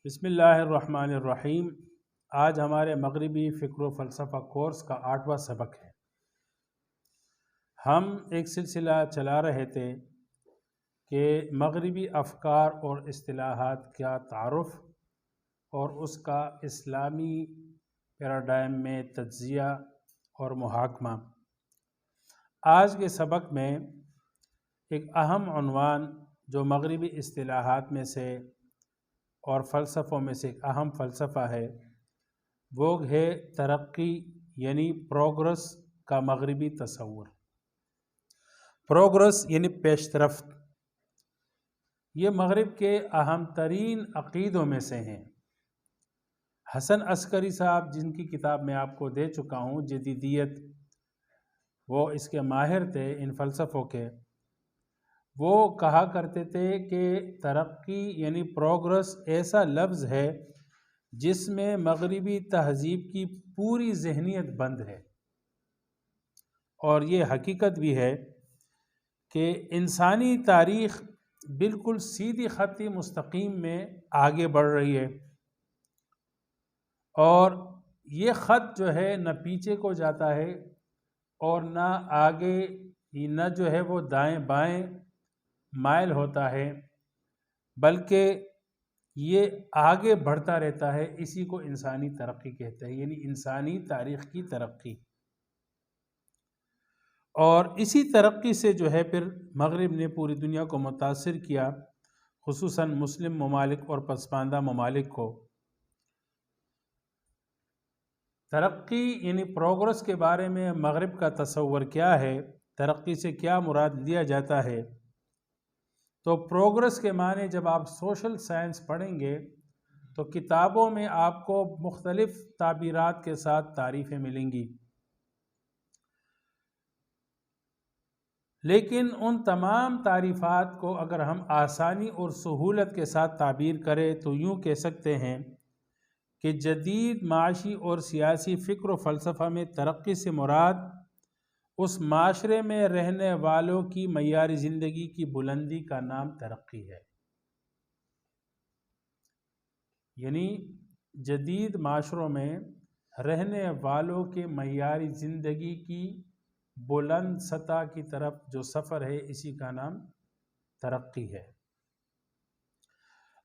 بسم اللہ الرحمن الرحیم۔ آج ہمارے مغربی فکر و فلسفہ کورس کا 8واں سبق ہے۔ ہم ایک سلسلہ چلا رہے تھے کہ مغربی افکار اور اصطلاحات کا تعارف اور اس کا اسلامی پیراڈائم میں تجزیہ اور محاکمہ۔ آج کے سبق میں ایک اہم عنوان جو مغربی اصطلاحات میں سے اور فلسفوں میں سے ایک اہم فلسفہ ہے وہ ہے ترقی، یعنی پروگرس کا مغربی تصور۔ پروگرس یعنی پیش رفت، یہ مغرب کے اہم ترین عقیدوں میں سے ہیں۔ حسن عسکری صاحب، جن کی کتاب میں آپ کو دے چکا ہوں جدیدیت، وہ اس کے ماہر تھے ان فلسفوں کے، وہ کہا کرتے تھے کہ ترقی یعنی پروگرس ایسا لفظ ہے جس میں مغربی تہذیب کی پوری ذہنیت بند ہے، اور یہ حقیقت بھی ہے کہ انسانی تاریخ بالکل سیدھی خطی مستقیم میں آگے بڑھ رہی ہے، اور یہ خط جو ہے نہ پیچھے کو جاتا ہے اور نہ آگے، نہ جو ہے وہ دائیں بائیں مائل ہوتا ہے، بلکہ یہ آگے بڑھتا رہتا ہے۔ اسی کو انسانی ترقی کہتے ہیں، یعنی انسانی تاریخ کی ترقی۔ اور اسی ترقی سے جو ہے پھر مغرب نے پوری دنیا کو متاثر کیا، خصوصاً مسلم ممالک اور پسماندہ ممالک کو۔ ترقی یعنی پروگرس کے بارے میں مغرب کا تصور کیا ہے، ترقی سے کیا مراد لیا جاتا ہے؟ تو پروگرس کے معنی جب آپ سوشل سائنس پڑھیں گے تو کتابوں میں آپ کو مختلف تعبیرات کے ساتھ تعریفیں ملیں گی، لیکن ان تمام تعریفات کو اگر ہم آسانی اور سہولت کے ساتھ تعبیر کریں تو یوں کہہ سکتے ہیں کہ جدید معاشی اور سیاسی فکر و فلسفہ میں ترقی سے مراد اس معاشرے میں رہنے والوں کی معیاری زندگی کی بلندی کا نام ترقی ہے۔ یعنی جدید معاشروں میں رہنے والوں کے معیاری زندگی کی بلند سطح کی طرف جو سفر ہے، اسی کا نام ترقی ہے۔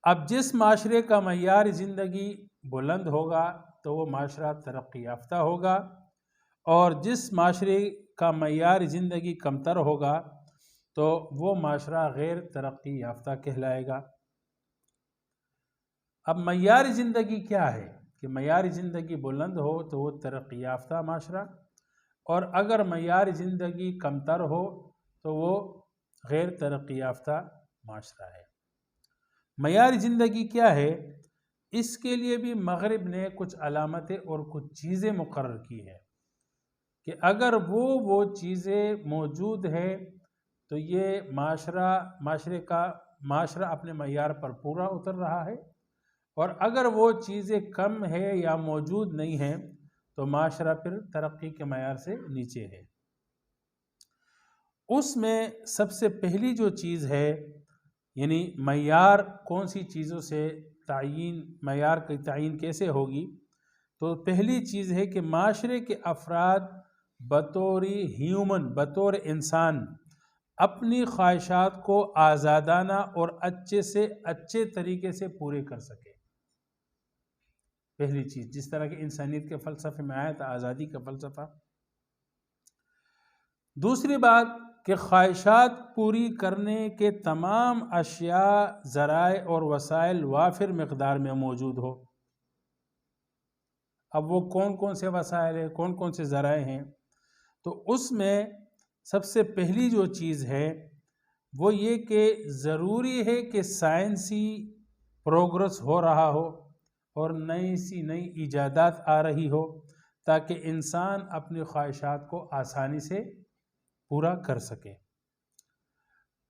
اب جس معاشرے کا معیار زندگی بلند ہوگا تو وہ معاشرہ ترقی یافتہ ہوگا، اور جس معاشرے کا معیار زندگی کمتر ہوگا تو وہ معاشرہ غیر ترقی یافتہ کہلائے گا۔ اب معیار زندگی کیا ہے کہ معیار زندگی بلند ہو تو وہ ترقی یافتہ معاشرہ، اور اگر معیار زندگی کمتر ہو تو وہ غیر ترقی یافتہ معاشرہ ہے۔ معیار زندگی کیا ہے؟ اس کے لیے بھی مغرب نے کچھ علامتیں اور کچھ چیزیں مقرر کی ہیں کہ اگر وہ چیزیں موجود ہے تو یہ معاشرہ اپنے معیار پر پورا اتر رہا ہے، اور اگر وہ چیزیں کم ہے یا موجود نہیں ہیں تو معاشرہ پھر ترقی کے معیار سے نیچے ہے۔ اس میں سب سے پہلی جو چیز ہے، یعنی معیار کون سی چیزوں سے معیار کی تعین کیسے ہوگی، تو پہلی چیز ہے کہ معاشرے کے افراد بطور ہیومن، بطور انسان، اپنی خواہشات کو آزادانہ اور اچھے سے اچھے طریقے سے پورے کر سکے۔ پہلی چیز، جس طرح کہ انسانیت کے فلسفے میں آیا تھا آزادی کا فلسفہ۔ دوسری بات کہ خواہشات پوری کرنے کے تمام اشیاء، ذرائع اور وسائل وافر مقدار میں موجود ہو۔ اب وہ کون کون سے وسائل ہیں، کون کون سے ذرائع ہیں؟ تو اس میں سب سے پہلی جو چیز ہے وہ یہ کہ ضروری ہے کہ سائنسی پروگرس ہو رہا ہو اور نئی ایجادات آ رہی ہو تاکہ انسان اپنی خواہشات کو آسانی سے پورا کر سکے۔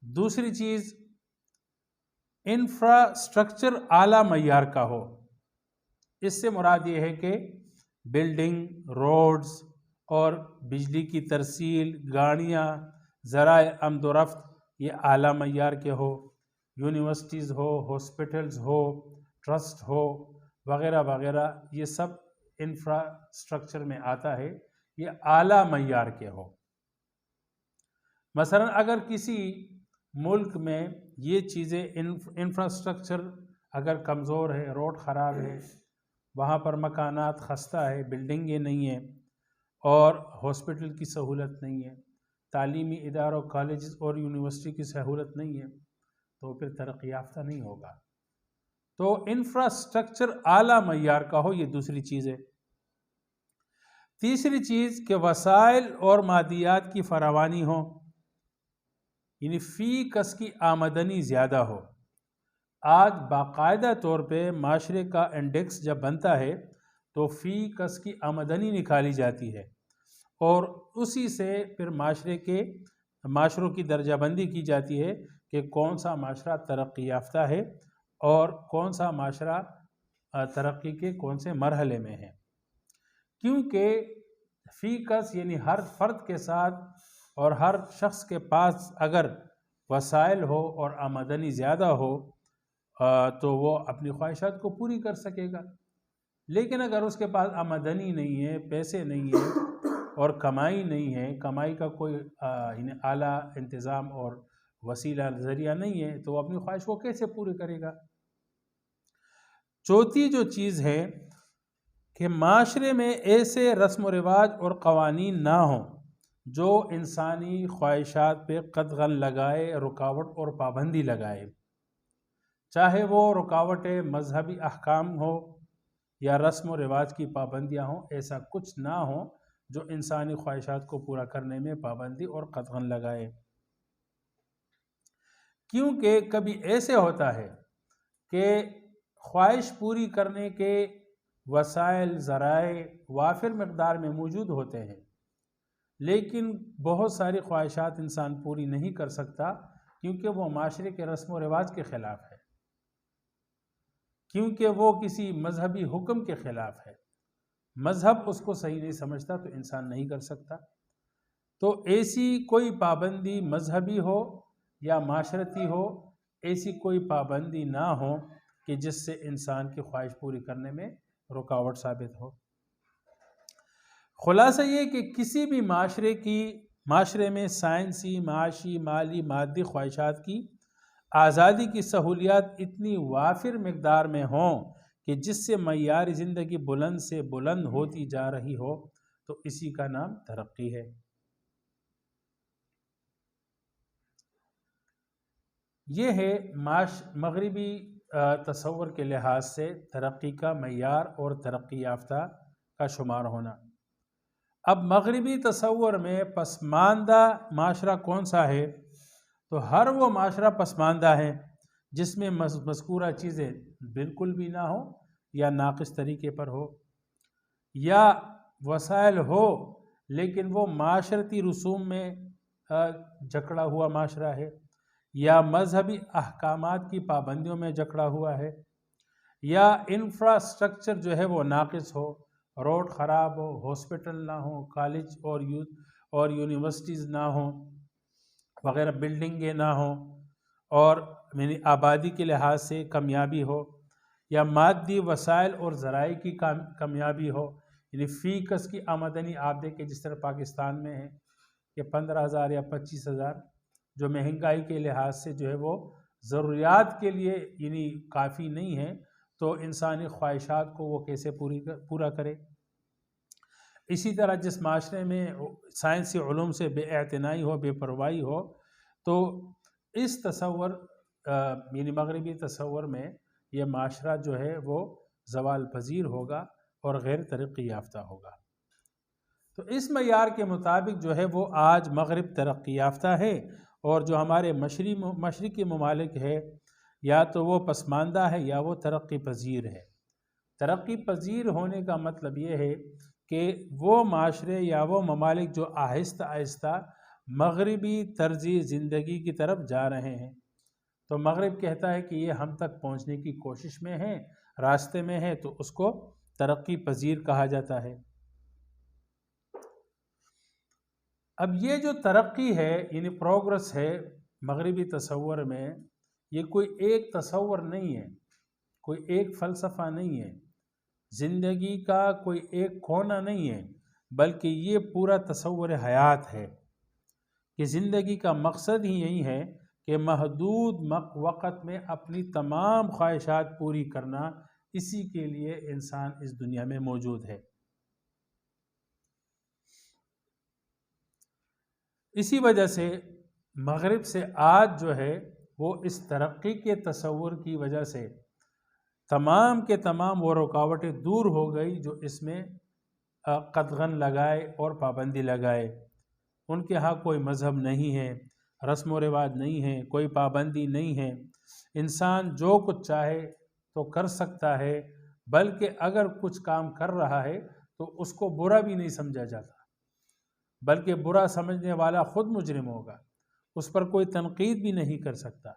دوسری چیز، انفراسٹرکچر اعلیٰ معیار کا ہو۔ اس سے مراد یہ ہے کہ بلڈنگ، روڈز اور بجلی کی ترسیل، گاڑیاں، ذرائع آمد و رفت، یہ اعلیٰ معیار کے ہو۔ یونیورسٹیز ہو، ہاسپٹلز ہو، ٹرسٹ ہو وغیرہ وغیرہ، یہ سب انفراسٹرکچر میں آتا ہے، یہ اعلیٰ معیار کے ہو۔ مثلا اگر کسی ملک میں یہ چیزیں انفراسٹرکچر اگر کمزور ہے، روڈ خراب ہے، وہاں پر مکانات خستہ ہے، بلڈنگیں نہیں ہیں، اور ہاسپٹل کی سہولت نہیں ہے، تعلیمی اداروں، کالجز اور یونیورسٹی کی سہولت نہیں ہے، تو پھر ترقی یافتہ نہیں ہوگا۔ تو انفراسٹرکچر اعلیٰ معیار کا ہو، یہ دوسری چیز ہے۔ تیسری چیز کہ وسائل اور مادیات کی فراوانی ہو، یعنی فی کس کی آمدنی زیادہ ہو۔ آج باقاعدہ طور پہ معاشرے کا انڈیکس جب بنتا ہے تو فی کس کی آمدنی نکالی جاتی ہے، اور اسی سے پھر معاشروں کی درجہ بندی کی جاتی ہے کہ کون سا معاشرہ ترقی یافتہ ہے اور کون سا معاشرہ ترقی کے کون سے مرحلے میں ہے۔ کیونکہ فی کس یعنی ہر فرد کے ساتھ اور ہر شخص کے پاس اگر وسائل ہو اور آمدنی زیادہ ہو تو وہ اپنی خواہشات کو پوری کر سکے گا، لیکن اگر اس کے پاس آمدنی نہیں ہے، پیسے نہیں ہیں اور کمائی نہیں ہے، کمائی کا کوئی اعلیٰ انتظام اور وسیلہ ذریعہ نہیں ہے، تو وہ اپنی خواہش کو کیسے پوری کرے گا؟ چوتھی جو چیز ہے کہ معاشرے میں ایسے رسم و رواج اور قوانین نہ ہوں جو انسانی خواہشات پہ قدغن لگائے، رکاوٹ اور پابندی لگائے، چاہے وہ رکاوٹیں مذہبی احکام ہو یا رسم و رواج کی پابندیاں ہوں، ایسا کچھ نہ ہو جو انسانی خواہشات کو پورا کرنے میں پابندی اور قدغن لگائے۔ کیونکہ کبھی ایسے ہوتا ہے کہ خواہش پوری کرنے کے وسائل، ذرائع وافر مقدار میں موجود ہوتے ہیں، لیکن بہت ساری خواہشات انسان پوری نہیں کر سکتا کیونکہ وہ معاشرے کے رسم و رواج کے خلاف ہے، کیونکہ وہ کسی مذہبی حکم کے خلاف ہے، مذہب اس کو صحیح نہیں سمجھتا تو انسان نہیں کر سکتا۔ تو ایسی کوئی پابندی مذہبی ہو یا معاشرتی ہو، ایسی کوئی پابندی نہ ہو کہ جس سے انسان کی خواہش پوری کرنے میں رکاوٹ ثابت ہو۔ خلاصہ یہ کہ کسی بھی معاشرے میں سائنسی، معاشی، مالی، مادی خواہشات کی آزادی کی سہولیات اتنی وافر مقدار میں ہوں کہ جس سے معیار زندگی بلند سے بلند ہوتی جا رہی ہو، تو اسی کا نام ترقی ہے۔ یہ ہے مغربی تصور کے لحاظ سے ترقی کا معیار اور ترقی یافتہ کا شمار ہونا۔ اب مغربی تصور میں پسماندہ معاشرہ کون سا ہے؟ تو ہر وہ معاشرہ پسماندہ ہے جس میں مذکورہ چیزیں بالکل بھی نہ ہو یا ناقص طریقے پر ہو، یا وسائل ہو لیکن وہ معاشرتی رسوم میں جکڑا ہوا معاشرہ ہے، یا مذہبی احکامات کی پابندیوں میں جکڑا ہوا ہے، یا انفراسٹرکچر جو ہے وہ ناقص ہو، روڈ خراب ہو، ہاسپٹل نہ ہو، کالج اور یونیورسٹیز نہ ہوں وغیرہ، بلڈنگیں نہ ہوں، اور آبادی کے لحاظ سے کمیابی ہو، یا مادی وسائل اور ذرائع کی کمیابی ہو، یعنی فی کس کی آمدنی آپ دیکھیں جس طرح پاکستان میں ہے کہ 15,000 یا 25,000، جو مہنگائی کے لحاظ سے جو ہے وہ ضروریات کے لیے یعنی کافی نہیں ہے، تو انسانی خواہشات کو وہ کیسے پورا کرے؟ اسی طرح جس معاشرے میں سائنسی علوم سے بے اعتنائی ہو، بے پرواہی ہو، تو اس تصور یعنی مغربی تصور میں یہ معاشرہ جو ہے وہ زوال پذیر ہوگا اور غیر ترقی یافتہ ہوگا۔ تو اس معیار کے مطابق جو ہے وہ آج مغرب ترقی یافتہ ہے، اور جو ہمارے مشرقی ممالک ہے یا تو وہ پسماندہ ہے یا وہ ترقی پذیر ہے۔ ترقی پذیر ہونے کا مطلب یہ ہے کہ وہ معاشرے یا وہ ممالک جو آہستہ آہستہ مغربی طرز زندگی کی طرف جا رہے ہیں، تو مغرب کہتا ہے کہ یہ ہم تک پہنچنے کی کوشش میں ہے، راستے میں ہے، تو اس کو ترقی پذیر کہا جاتا ہے۔ اب یہ جو ترقی ہے یعنی پروگرس ہے مغربی تصور میں، یہ کوئی ایک تصور نہیں ہے، کوئی ایک فلسفہ نہیں ہے، زندگی کا کوئی ایک کونا نہیں ہے، بلکہ یہ پورا تصور حیات ہے کہ زندگی کا مقصد ہی یہی ہے کہ محدود وقت میں اپنی تمام خواہشات پوری کرنا، اسی کے لیے انسان اس دنیا میں موجود ہے۔ اسی وجہ سے مغرب سے آج جو ہے وہ اس ترقی کے تصور کی وجہ سے تمام کے تمام وہ رکاوٹیں دور ہو گئی جو اس میں قدغن لگائے اور پابندی لگائے۔ ان کے ہاں کوئی مذہب نہیں ہے، رسم و رواج نہیں ہے، کوئی پابندی نہیں ہے، انسان جو کچھ چاہے تو کر سکتا ہے، بلکہ اگر کچھ کام کر رہا ہے تو اس کو برا بھی نہیں سمجھا جاتا، بلکہ برا سمجھنے والا خود مجرم ہوگا، اس پر کوئی تنقید بھی نہیں کر سکتا۔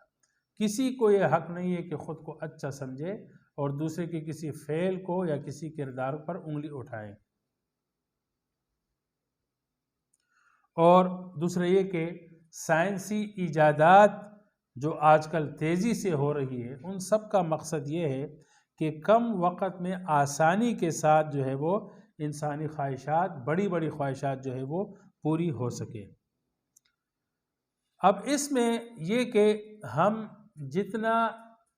کسی کو یہ حق نہیں ہے کہ خود کو اچھا سمجھے اور دوسرے کے کسی فعل کو یا کسی کردار پر انگلی اٹھائے۔ اور دوسرا یہ کہ سائنسی ایجادات جو آج کل تیزی سے ہو رہی ہے، ان سب کا مقصد یہ ہے کہ کم وقت میں آسانی کے ساتھ جو ہے وہ انسانی خواہشات، بڑی بڑی خواہشات جو ہے وہ پوری ہو سکے۔ اب اس میں یہ کہ ہم جتنا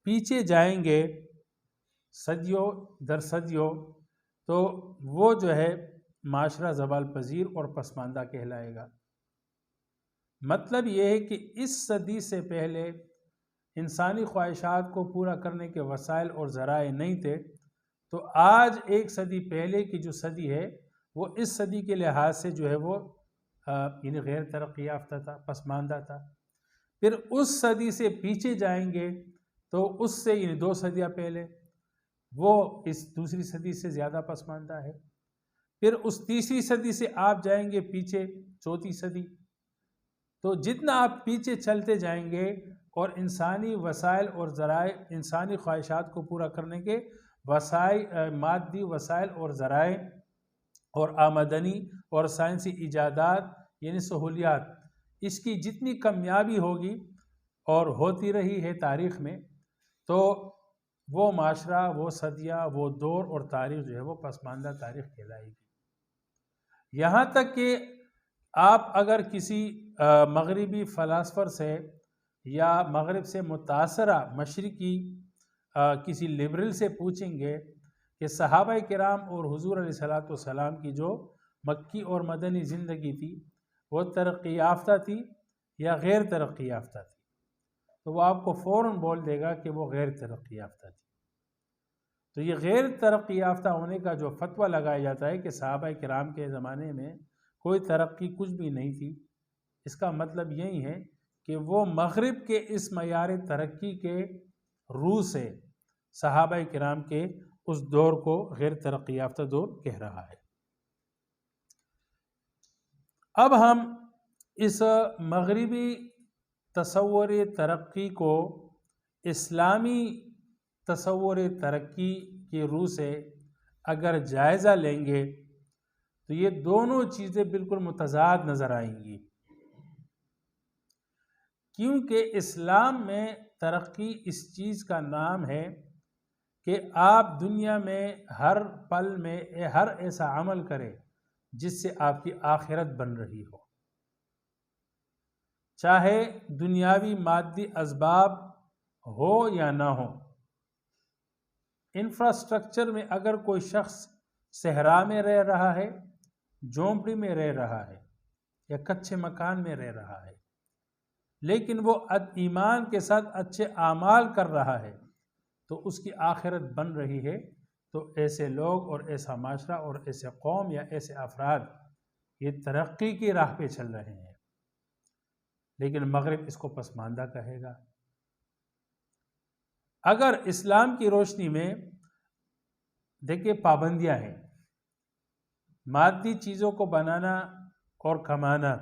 پیچھے جائیں گے صدیوں در صدیوں، تو وہ جو ہے معاشرہ زوال پذیر اور پسماندہ کہلائے گا۔ مطلب یہ ہے کہ اس صدی سے پہلے انسانی خواہشات کو پورا کرنے کے وسائل اور ذرائع نہیں تھے، تو آج ایک صدی پہلے کی جو صدی ہے وہ اس صدی کے لحاظ سے جو ہے وہ یعنی غیر ترقی یافتہ تھا، پسماندہ تھا۔ پھر اس صدی سے پیچھے جائیں گے تو اس سے یعنی 2 صدیاں پہلے وہ اس دوسری صدی سے زیادہ پسماندہ ہے۔ پھر اس تیسری صدی سے آپ جائیں گے پیچھے 4تھی صدی، تو جتنا آپ پیچھے چلتے جائیں گے اور انسانی وسائل اور ذرائع، انسانی خواہشات کو پورا کرنے کے وسائل، مادی وسائل اور ذرائع اور آمدنی اور سائنسی ایجادات یعنی سہولیات، اس کی جتنی کمیابی ہوگی اور ہوتی رہی ہے تاریخ میں، تو وہ معاشرہ، وہ صدیاں، وہ دور اور تاریخ جو ہے وہ پسماندہ تاریخ کہلائے گی۔ یہاں تک کہ آپ اگر کسی مغربی فلاسفر سے یا مغرب سے متاثرہ مشرقی کسی لبرل سے پوچھیں گے کہ صحابہ کرام اور حضور علیہ الصلوۃ والسلام کی جو مکی اور مدنی زندگی تھی وہ ترقی یافتہ تھی یا غیر ترقی یافتہ تھی، تو وہ آپ کو فوراً بول دے گا کہ وہ غیر ترقی یافتہ تھی۔ تو یہ غیر ترقی یافتہ ہونے کا جو فتویٰ لگایا جاتا ہے کہ صحابہ کرام کے زمانے میں کوئی ترقی کچھ بھی نہیں تھی، اس کا مطلب یہی ہے کہ وہ مغرب کے اس معیار ترقی کے روح سے صحابہ کرام کے اس دور کو غیر ترقی یافتہ دور کہہ رہا ہے۔ اب ہم اس مغربی تصور ترقی کو اسلامی تصور ترقی کی روح سے اگر جائزہ لیں گے تو یہ دونوں چیزیں بالکل متضاد نظر آئیں گی، کیونکہ اسلام میں ترقی اس چیز کا نام ہے کہ آپ دنیا میں ہر پل میں ہر ایسا عمل کریں جس سے آپ کی آخرت بن رہی ہو، چاہے دنیاوی مادی اسباب ہو یا نہ ہو۔ انفراسٹرکچر میں اگر کوئی شخص صحرا میں رہ رہا ہے، جھونپڑی میں رہ رہا ہے یا کچے مکان میں رہ رہا ہے، لیکن وہ ایمان کے ساتھ اچھے اعمال کر رہا ہے تو اس کی آخرت بن رہی ہے، تو ایسے لوگ اور ایسا معاشرہ اور ایسے قوم یا ایسے افراد یہ ترقی کی راہ پہ چل رہے ہیں۔ لیکن مغرب اس کو پسماندہ کہے گا۔ اگر اسلام کی روشنی میں دیکھیے پابندیاں ہیں، مادی چیزوں کو بنانا اور کمانا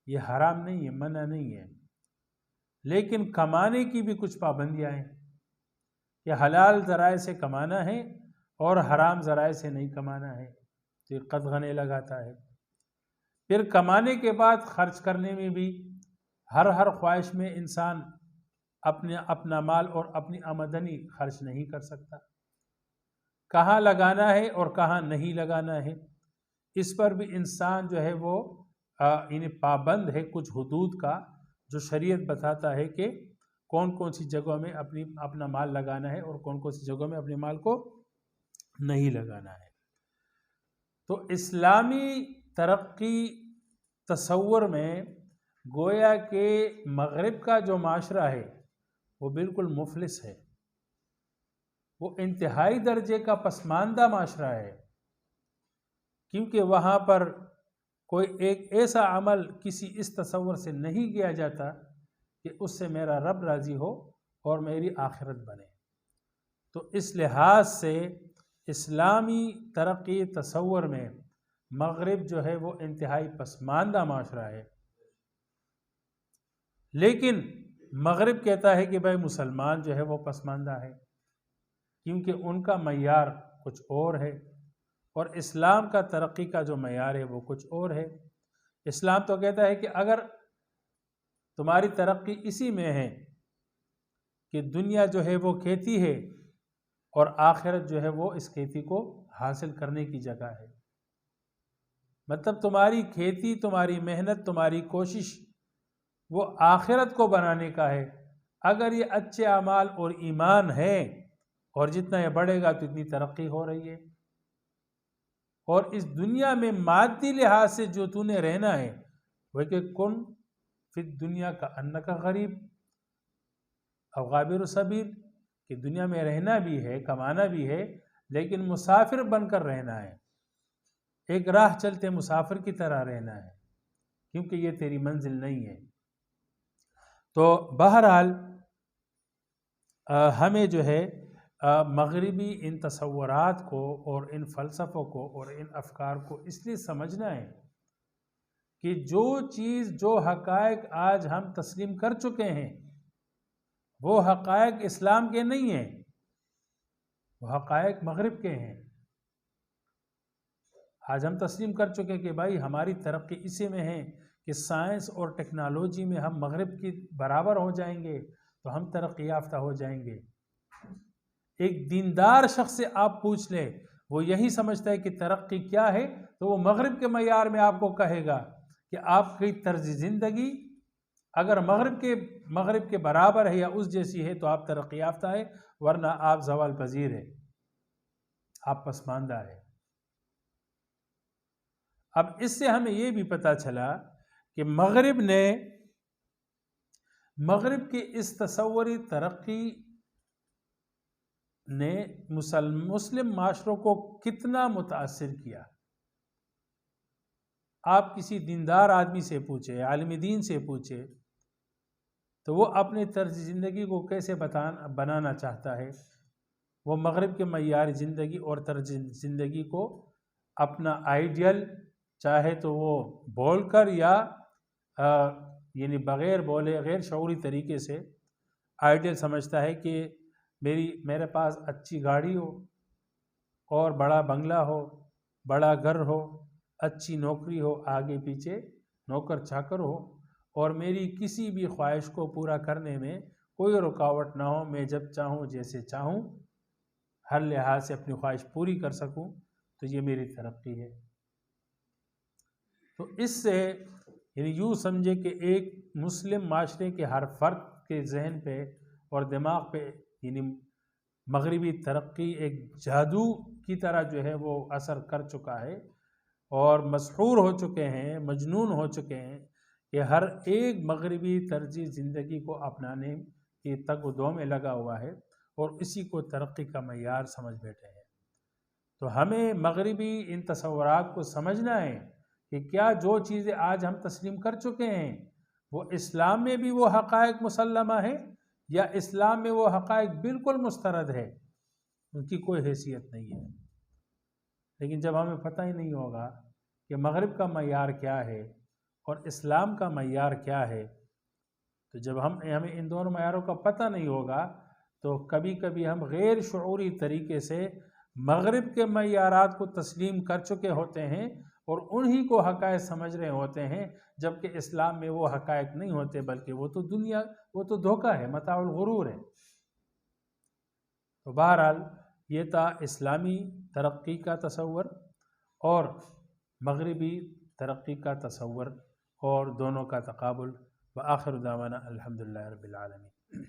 یہ حرام نہیں ہے، منع نہیں ہے، لیکن کمانے کی بھی کچھ پابندیاں ہیں کہ حلال ذرائع سے کمانا ہے اور حرام ذرائع سے نہیں کمانا ہے، تو یہ قدغنے لگاتا ہے۔ پھر کمانے کے بعد خرچ کرنے میں بھی ہر خواہش میں انسان اپنا مال اور اپنی آمدنی خرچ نہیں کر سکتا، کہاں لگانا ہے اور کہاں نہیں لگانا ہے اس پر بھی انسان جو ہے وہ یعنی پابند ہے کچھ حدود کا، جو شریعت بتاتا ہے کہ کون کون سی جگہوں میں اپنا مال لگانا ہے اور کون کون سی جگہوں میں اپنے مال کو نہیں لگانا ہے۔ تو اسلامی ترقی تصور میں گویا کہ مغرب کا جو معاشرہ ہے وہ بالکل مفلس ہے، وہ انتہائی درجے کا پسماندہ معاشرہ ہے، کیونکہ وہاں پر کوئی ایک ایسا عمل کسی اس تصور سے نہیں کیا جاتا کہ اس سے میرا رب راضی ہو اور میری آخرت بنے۔ تو اس لحاظ سے اسلامی ترقی تصور میں مغرب جو ہے وہ انتہائی پسماندہ معاشرہ ہے، لیکن مغرب کہتا ہے کہ بھائی مسلمان جو ہے وہ پسماندہ ہے، کیونکہ ان کا معیار کچھ اور ہے اور اسلام کا ترقی کا جو معیار ہے وہ کچھ اور ہے۔ اسلام تو کہتا ہے کہ اگر تمہاری ترقی اسی میں ہے کہ دنیا جو ہے وہ کھیتی ہے اور آخرت جو ہے وہ اس کھیتی کو حاصل کرنے کی جگہ ہے، مطلب تمہاری کھیتی، تمہاری محنت، تمہاری کوشش وہ آخرت کو بنانے کا ہے۔ اگر یہ اچھے اعمال اور ایمان ہے اور جتنا یہ بڑھے گا تو اتنی ترقی ہو رہی ہے، اور اس دنیا میں مادی لحاظ سے جو تو نے رہنا ہے وہ کہ کن فی الدنیا کا انک غریب او غابر السبیل، کہ دنیا میں رہنا بھی ہے، کمانا بھی ہے، لیکن مسافر بن کر رہنا ہے، ایک راہ چلتے مسافر کی طرح رہنا ہے، کیونکہ یہ تیری منزل نہیں ہے۔ تو بہرحال ہمیں جو ہے مغربی ان تصورات کو اور ان فلسفوں کو اور ان افکار کو اس لیے سمجھنا ہے کہ جو چیز، جو حقائق آج ہم تسلیم کر چکے ہیں وہ حقائق اسلام کے نہیں ہیں، وہ حقائق مغرب کے ہیں۔ آج ہم تسلیم کر چکے کہ بھائی ہماری ترقی اسی میں ہے کہ سائنس اور ٹیکنالوجی میں ہم مغرب کی برابر ہو جائیں گے تو ہم ترقی یافتہ ہو جائیں گے۔ ایک دیندار شخص سے آپ پوچھ لیں، وہ یہی سمجھتا ہے کہ ترقی کیا ہے، تو وہ مغرب کے معیار میں آپ کو کہے گا کہ آپ کی طرز زندگی اگر مغرب کے برابر ہے یا اس جیسی ہے تو آپ ترقی یافتہ ہے، ورنہ آپ زوال پذیر ہے، آپ پسماندہ ہے۔ اب اس سے ہمیں یہ بھی پتہ چلا کہ مغرب کے اس تصوری ترقی نے مسلم معاشروں کو کتنا متاثر کیا۔ آپ کسی دیندار آدمی سے پوچھے، عالم دین سے پوچھے، تو وہ اپنے طرز زندگی کو کیسے بنانا چاہتا ہے، وہ مغرب کے معیار زندگی اور طرز زندگی کو اپنا آئیڈیل، چاہے تو وہ بول کر یا یعنی بغیر بولے غیر شعوری طریقے سے آئیڈیل سمجھتا ہے کہ میرے پاس اچھی گاڑی ہو اور بڑا بنگلہ ہو، بڑا گھر ہو، اچھی نوکری ہو، آگے پیچھے نوکر چاکر ہو، اور میری کسی بھی خواہش کو پورا کرنے میں کوئی رکاوٹ نہ ہو، میں جب چاہوں جیسے چاہوں ہر لحاظ سے اپنی خواہش پوری کر سکوں، تو یہ میری ترقی ہے۔ تو اس سے یعنی یوں سمجھے کہ ایک مسلم معاشرے کے ہر فرد کے ذہن پہ اور دماغ پہ یعنی مغربی ترقی ایک جادو کی طرح جو ہے وہ اثر کر چکا ہے، اور مسحور ہو چکے ہیں، مجنون ہو چکے ہیں کہ ہر ایک مغربی طرز زندگی کو اپنانے کی تگ و دو میں لگا ہوا ہے اور اسی کو ترقی کا معیار سمجھ بیٹھے ہیں۔ تو ہمیں مغربی ان تصورات کو سمجھنا ہے کہ کیا جو چیزیں آج ہم تسلیم کر چکے ہیں وہ اسلام میں بھی وہ حقائق مسلمہ ہے، یا اسلام میں وہ حقائق بالکل مسترد ہے، ان کی کوئی حیثیت نہیں ہے۔ لیکن جب ہمیں پتہ ہی نہیں ہوگا کہ مغرب کا معیار کیا ہے اور اسلام کا معیار کیا ہے، تو جب ہمیں ان دونوں معیاروں کا پتہ نہیں ہوگا تو کبھی کبھی ہم غیر شعوری طریقے سے مغرب کے معیارات کو تسلیم کر چکے ہوتے ہیں اور انہی کو حقائق سمجھ رہے ہوتے ہیں، جبکہ اسلام میں وہ حقائق نہیں ہوتے، بلکہ وہ تو دنیا، وہ تو دھوکہ ہے، متاع الغرور ہے۔ تو بہرحال یہ تھا اسلامی ترقی کا تصور اور مغربی ترقی کا تصور، اور دونوں کا تقابل۔ وآخر دعوانا الحمدللہ رب العالمین۔